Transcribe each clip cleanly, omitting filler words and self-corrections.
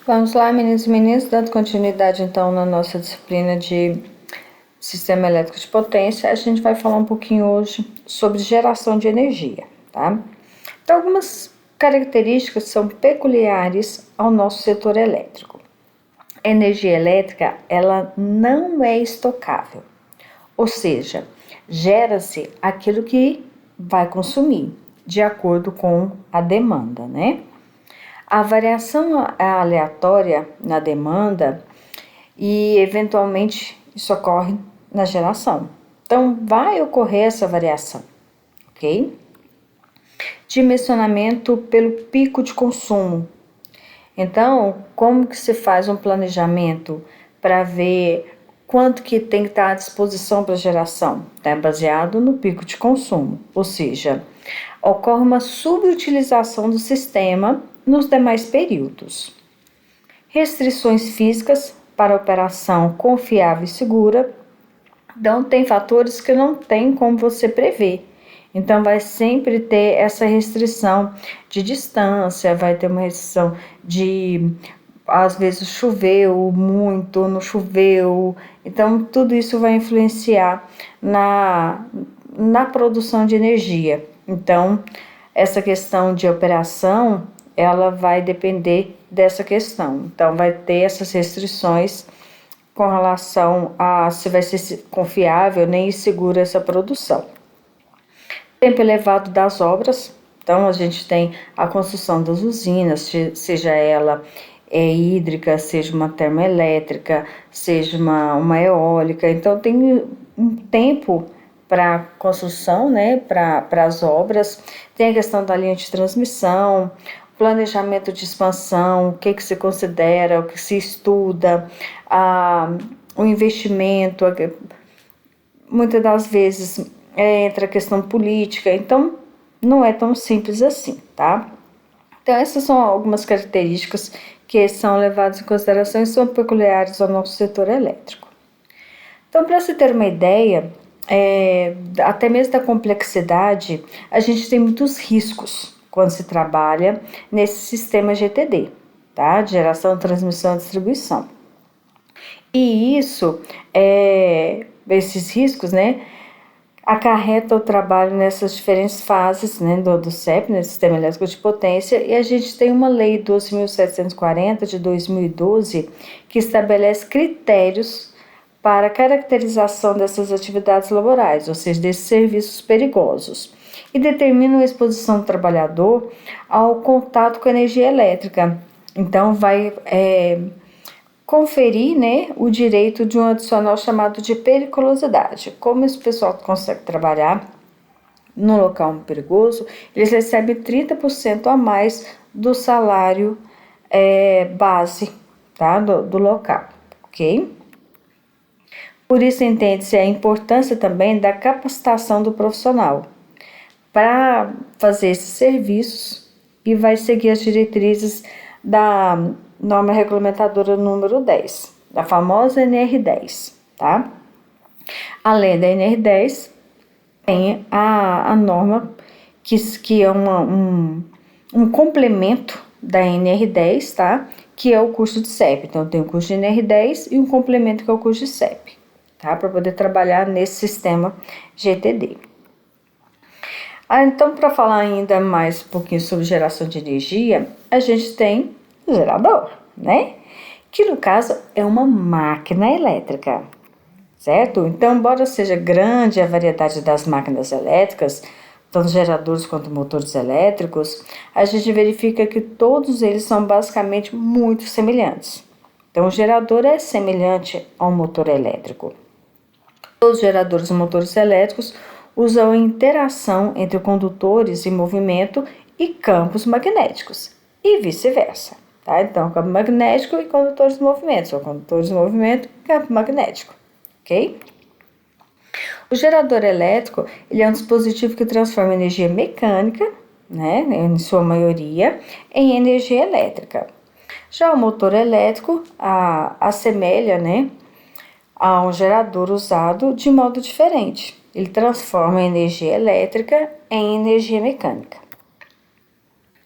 Vamos lá, meninos e meninas, dando continuidade então na nossa disciplina de sistema elétrico de potência, a gente vai falar um pouquinho hoje sobre geração de energia, tá? Então, algumas características são peculiares ao nosso setor elétrico. A energia elétrica, ela não é estocável, ou seja, gera-se aquilo que vai consumir, de acordo com a demanda, né? A variação aleatória na demanda e, eventualmente, isso ocorre na geração. Então, vai ocorrer essa variação, ok? Dimensionamento pelo pico de consumo. Então, como que se faz um planejamento para ver quanto que tem que estar à disposição para geração? Está baseado no pico de consumo, ou seja, ocorre uma subutilização do sistema nos demais períodos. Restrições físicas para operação confiável e segura. Então, tem fatores que não tem como você prever. Então, vai sempre ter essa restrição de distância, vai ter uma restrição de, às vezes, choveu muito, não choveu. Então, tudo isso vai influenciar na produção de energia. Então, essa questão de operação, ela vai depender dessa questão. Então, vai ter essas restrições com relação a se vai ser confiável nem segura essa produção. Tempo elevado das obras. Então, a gente tem a construção das usinas, seja ela hídrica, seja uma termoelétrica, seja uma eólica. Então, tem um tempo para construção, né, para as obras. Tem a questão da linha de transmissão, planejamento de expansão, o que se considera, o que se estuda, o investimento, muitas das vezes entra a questão política, então não é tão simples assim, tá? Então essas são algumas características que são levadas em consideração e são peculiares ao nosso setor elétrico. Então, para se ter uma ideia, até mesmo da complexidade, a gente tem muitos riscos quando se trabalha nesse sistema GTD, tá? Geração, transmissão e distribuição. E isso, esses riscos, né, acarreta o trabalho nessas diferentes fases, né, do CEP, né, Sistema Elétrico de Potência, e a gente tem uma lei 12.740 de 2012 que estabelece critérios para a caracterização dessas atividades laborais, ou seja, desses serviços perigosos, e determina a exposição do trabalhador ao contato com a energia elétrica. Então, vai conferir, né, o direito de um adicional chamado de periculosidade. Como esse pessoal consegue trabalhar no local perigoso, eles recebem 30% a mais do salário base, tá, do local, ok? Por isso, entende-se a importância também da capacitação do profissional para fazer esses serviços e vai seguir as diretrizes da norma regulamentadora número 10, da famosa NR10, tá? Além da NR10, tem a norma que é um complemento da NR10, tá? Que é o curso de CEP. Então, tem o curso de NR10 e um complemento que é o curso de CEP, tá? Para poder trabalhar nesse sistema GTD. Então, para falar ainda mais um pouquinho sobre geração de energia, a gente tem o gerador, né? Que no caso é uma máquina elétrica, certo? Então, embora seja grande a variedade das máquinas elétricas, tanto geradores quanto motores elétricos, a gente verifica que todos eles são basicamente muito semelhantes. Então, o gerador é semelhante ao motor elétrico. Todos os geradores e motores elétricos usam a interação entre condutores em movimento e campos magnéticos, e vice-versa, tá? Então, campo magnético e condutores em movimento, ou condutores em movimento e campo magnético, ok? O gerador elétrico, ele é um dispositivo que transforma energia mecânica, né, em sua maioria, em energia elétrica. Já o motor elétrico assemelha, né, a um gerador usado de modo diferente. Ele transforma a energia elétrica em energia mecânica.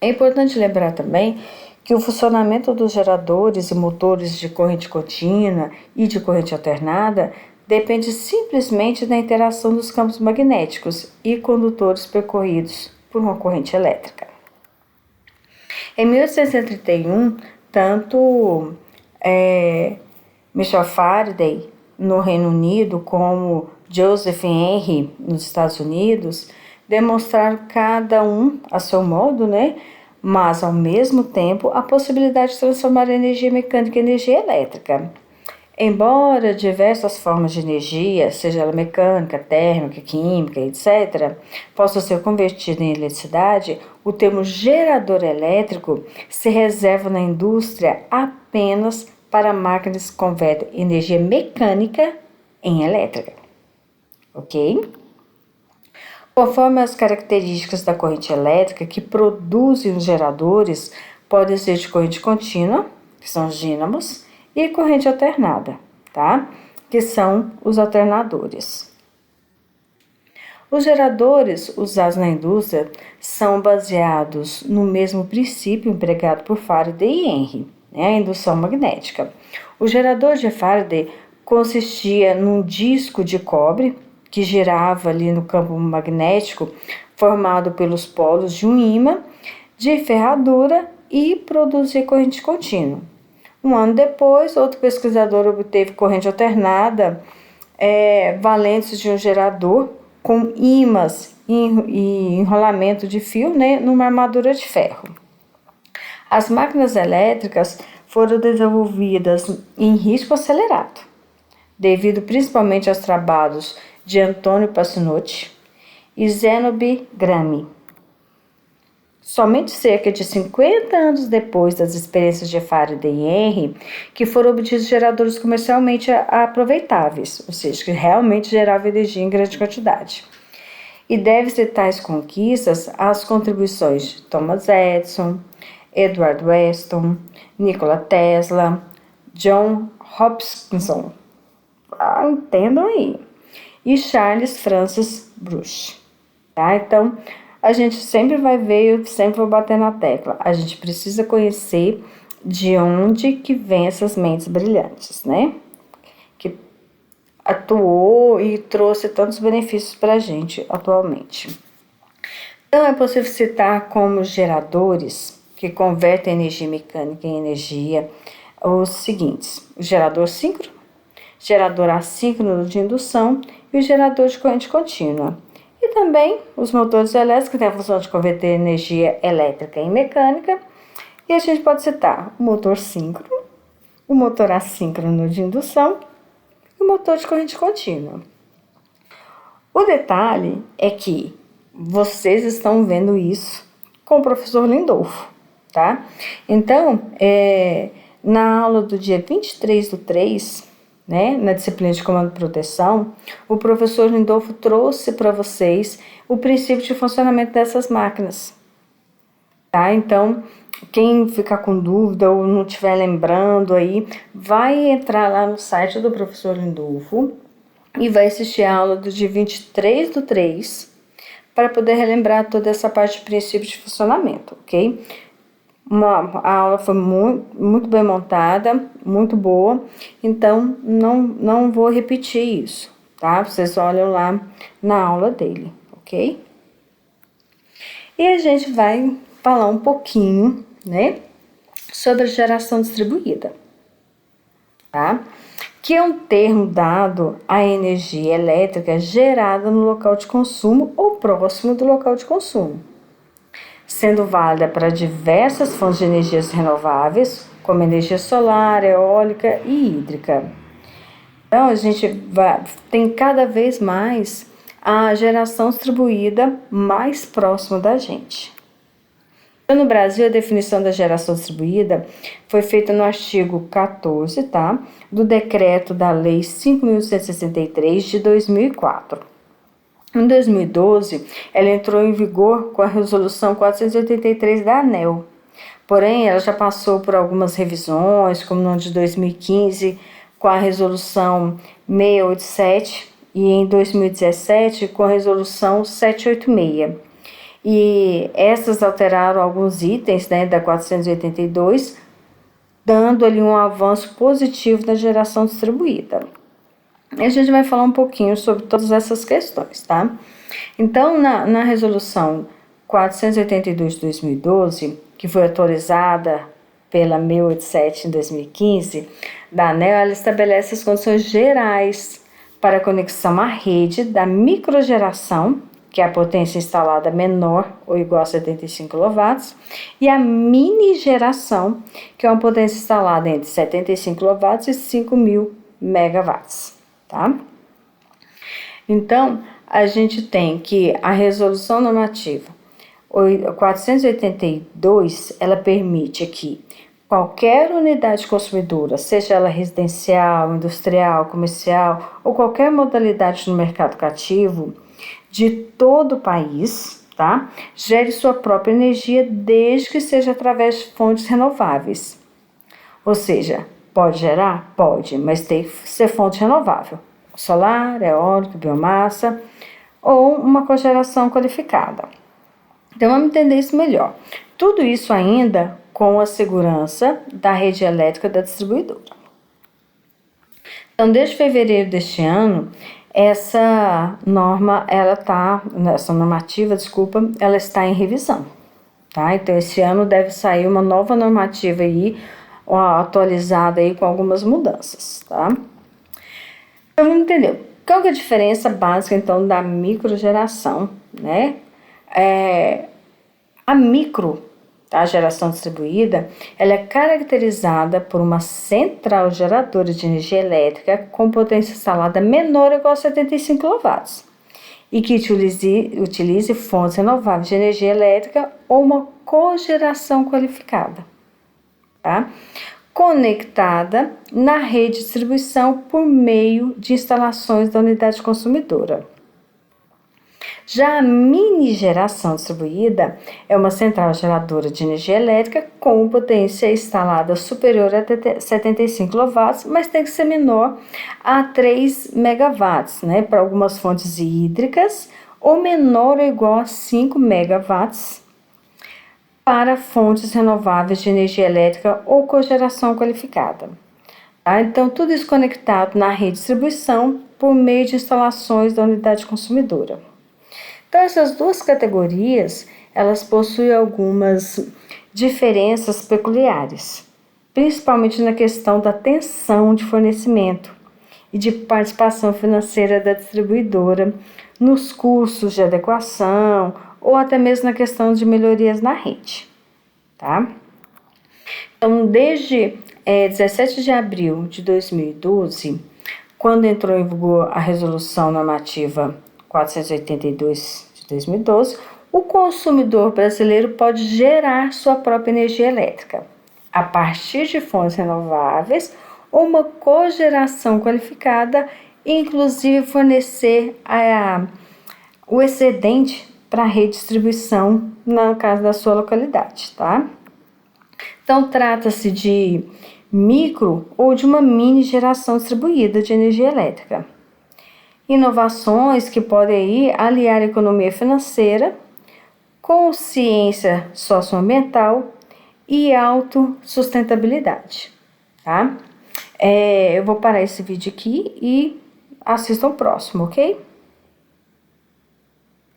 É importante lembrar também que o funcionamento dos geradores e motores de corrente contínua e de corrente alternada depende simplesmente da interação dos campos magnéticos e condutores percorridos por uma corrente elétrica. Em 1831, tanto Michel Faraday, no Reino Unido, como Joseph Henry, nos Estados Unidos, demonstraram cada um a seu modo, mas ao mesmo tempo a possibilidade de transformar a energia mecânica em energia elétrica. Embora diversas formas de energia, seja ela mecânica, térmica, química, etc., possam ser convertidas em eletricidade, o termo gerador elétrico se reserva na indústria apenas para máquinas que convertem energia mecânica em elétrica. Ok? Conforme as características da corrente elétrica que produzem os geradores, podem ser de corrente contínua, que são os dínamos, e corrente alternada, tá? Que são os alternadores. Os geradores usados na indústria são baseados no mesmo princípio empregado por Faraday e Henry, a indução magnética. O gerador de Faraday consistia num disco de cobre que girava ali no campo magnético formado pelos polos de um ímã de ferradura e produzia corrente contínua. Um ano depois, outro pesquisador obteve corrente alternada valentes de um gerador com ímãs e enrolamento de fio numa armadura de ferro. As máquinas elétricas foram desenvolvidas em ritmo acelerado, devido principalmente aos trabalhos de Antonio Pacinotti e Zénobe Grammy. Somente cerca de 50 anos depois das experiências de Faraday e Henry, que foram obtidos geradores comercialmente aproveitáveis, ou seja, que realmente geravam energia em grande quantidade. E deve-se tais conquistas às contribuições de Thomas Edison, Edward Weston, Nikola Tesla, John Hopkinson, entendam aí, e Charles Francis Bruce. Tá? Então, a gente sempre vai ver, eu sempre vou bater na tecla. A gente precisa conhecer de onde que vem essas mentes brilhantes, Que atuou e trouxe tantos benefícios para a gente atualmente. Então, é possível citar como geradores que convertem energia mecânica em energia os seguintes: o gerador síncrono, gerador assíncrono de indução e o gerador de corrente contínua. E também os motores elétricos, que têm a função de converter energia elétrica em mecânica. E a gente pode citar o motor síncrono, o motor assíncrono de indução e o motor de corrente contínua. O detalhe é que vocês estão vendo isso com o professor Lindolfo, tá? Então, na aula do dia 23/3, na disciplina de comando e proteção, o professor Lindolfo trouxe para vocês o princípio de funcionamento dessas máquinas. Tá? Então, quem ficar com dúvida ou não estiver lembrando aí, vai entrar lá no site do professor Lindolfo e vai assistir a aula do dia 23/3 para poder relembrar toda essa parte de princípio de funcionamento, ok? A aula foi muito bem montada, muito boa, então não vou repetir isso, tá? Vocês olham lá na aula dele, ok? E a gente vai falar um pouquinho, sobre a geração distribuída, tá? Que é um termo dado à energia elétrica gerada no local de consumo ou próximo do local de consumo, sendo válida para diversas fontes de energias renováveis, como energia solar, eólica e hídrica. Então, a gente tem cada vez mais a geração distribuída mais próxima da gente. Então, no Brasil, a definição da geração distribuída foi feita no artigo 14, tá? Do decreto da Lei 5.163 de 2004. Em 2012, ela entrou em vigor com a Resolução 483 da ANEEL. Porém, ela já passou por algumas revisões, como no de 2015, com a Resolução 687 e em 2017 com a Resolução 786. E essas alteraram alguns itens, né, da 482, dando ali um avanço positivo na geração distribuída. E a gente vai falar um pouquinho sobre todas essas questões, tá? Então, na resolução 482 de 2012, que foi atualizada pela 687 em 2015, da ANEEL, ela estabelece as condições gerais para a conexão à rede da microgeração, que é a potência instalada menor ou igual a 75 kW, e a mini geração, que é uma potência instalada entre 75 kW e 5.000 MW, tá? Então, a gente tem que a resolução normativa 482, ela permite que qualquer unidade consumidora, seja ela residencial, industrial, comercial ou qualquer modalidade no mercado cativo de todo o país, tá? Gere sua própria energia desde que seja através de fontes renováveis. Ou seja, pode gerar? Pode, mas tem que ser fonte renovável. Solar, eólico, biomassa ou uma cogeração qualificada. Então vamos entender isso melhor. Tudo isso ainda com a segurança da rede elétrica da distribuidora. Então, desde fevereiro deste ano, essa normativa, ela está em revisão, tá? Então, esse ano deve sair uma nova normativa aí, atualizada aí com algumas mudanças, tá? Então, vamos entender. Qual que é a diferença básica, então, da microgeração, né? A geração distribuída, ela é caracterizada por uma central geradora de energia elétrica com potência instalada menor ou igual a 75 kW e que utilize fontes renováveis de energia elétrica ou uma cogeração qualificada, tá? Conectada na rede de distribuição por meio de instalações da unidade consumidora. Já a mini geração distribuída é uma central geradora de energia elétrica com potência instalada superior a 75 kW, mas tem que ser menor a 3 MW, né, para algumas fontes hídricas, ou menor ou igual a 5 MW para fontes renováveis de energia elétrica ou cogeração qualificada. Tá? Então, tudo isso conectado na rede de distribuição por meio de instalações da unidade consumidora. Então, essas duas categorias, elas possuem algumas diferenças peculiares, principalmente na questão da tensão de fornecimento e de participação financeira da distribuidora nos custos de adequação ou até mesmo na questão de melhorias na rede, tá? Então, desde 17 de abril de 2012, quando entrou em vigor a Resolução Normativa 482 de 2012, o consumidor brasileiro pode gerar sua própria energia elétrica a partir de fontes renováveis ou uma cogeração qualificada, inclusive fornecer o excedente para a rede de distribuição no caso da sua localidade, tá? Então, trata-se de micro ou de uma mini geração distribuída de energia elétrica. Inovações que podem aí aliar a economia financeira, consciência socioambiental e autossustentabilidade, tá? Eu vou parar esse vídeo aqui e assistam o próximo, ok?